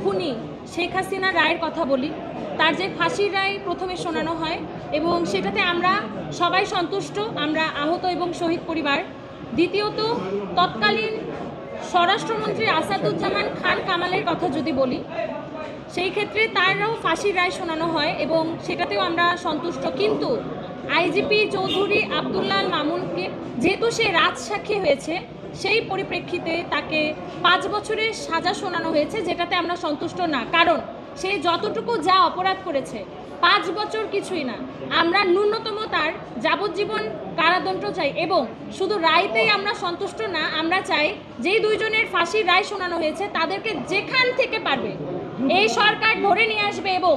খুনি শেখ হাসিনার রায়ের কথা বলি। তার যে ফাঁসির রায় প্রথমে শোনানো হয় এবং সেটাতে আমরা সবাই সন্তুষ্ট, আমরা আহত এবং শহীদ পরিবার। দ্বিতীয়ত, তৎকালীন স্বরাষ্ট্রমন্ত্রী আসাদুজ্জামান খান কামালের কথা যদি বলি, সেই ক্ষেত্রে তারও ফাঁসির রায় শোনানো হয় এবং সেটাতেও আমরা সন্তুষ্ট। কিন্তু আইজিপি চৌধুরী আব্দুল্লাহ মামুনকে যেহেতু সে রাজসাক্ষী হয়েছে, সেই পরিপ্রেক্ষিতে তাকে 5 বছরের সাজা শোনানো হয়েছে, যেটাতে আমরা সন্তুষ্ট না। কারণ সে যতটুকু যা অপরাধ করেছে 5 বছর কিছুই না, আমরা ন্যূনতম তার যাবজ্জীবন কারাদণ্ড চাই। এবং শুধু রায়তেই আমরা সন্তুষ্ট না, আমরা চাই যেই দুইজনের ফাঁসির রায় শোনানো হয়েছে তাদেরকে যেখান থেকে পারবে এই সরকার ধরে নিয়ে আসবে এবং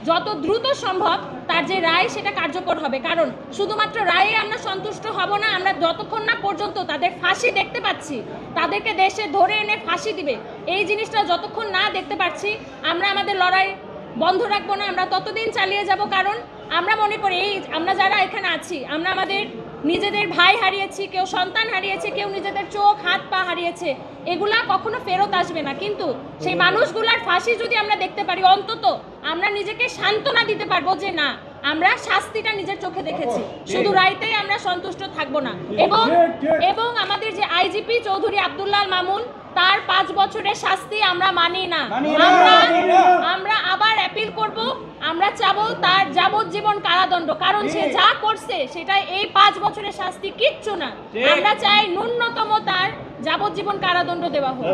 যত দ্রুত সম্ভব তার যে রায় সেটা কার্যকর হবে। কারণ শুধুমাত্র রায়ে আমরা সন্তুষ্ট হব না, আমরা যতক্ষণ না পর্যন্ত তাদের ফাঁসি দেখতে পাচ্ছি, তাদেরকে দেশে ধরে এনে ফাঁসি দিবে, এই জিনিসটা যতক্ষণ না দেখতে পাচ্ছি আমরা আমাদের লড়াই বন্ধ রাখবো না, আমরা ততদিন চালিয়ে যাব। কারণ আমরা মনে করি এই আমরা যারা এখানে আছি, আমরা আমাদের নিজেদের ভাই হারিয়েছি, কেউ সন্তান হারিয়েছে, কেউ নিজেদের চোখ হাত পা হারিয়েছে, এগুলা কখনো ফেরত আসবে না। কিন্তু সেই মানুষগুলার ফাঁসি যদি আমরা দেখতে পারি, অন্তত আমরা নিজেকে সান্ত্বনা দিতে পারবো যে না, আমরা শাস্তিটা নিজের চোখে দেখেছি। শুধু রাইতেই আমরা সন্তুষ্ট থাকবো না। এবং আমাদের যে আইজিপি চৌধুরী আব্দুল্লাহ মামুন, তার 5 বছরের শাস্তি আমরা মানি না। আমরা আবার অ্যাপিল করব, আমরা চাবো তার যাবজ্জীবন কারাদণ্ড। কারণ সে যা করছে সেটা এই 5 বছরের শাস্তি কিচ্ছু না। আমরা চাই ন্যূনতম তার যাবজ্জীবন কারাদণ্ড দেওয়া হোক।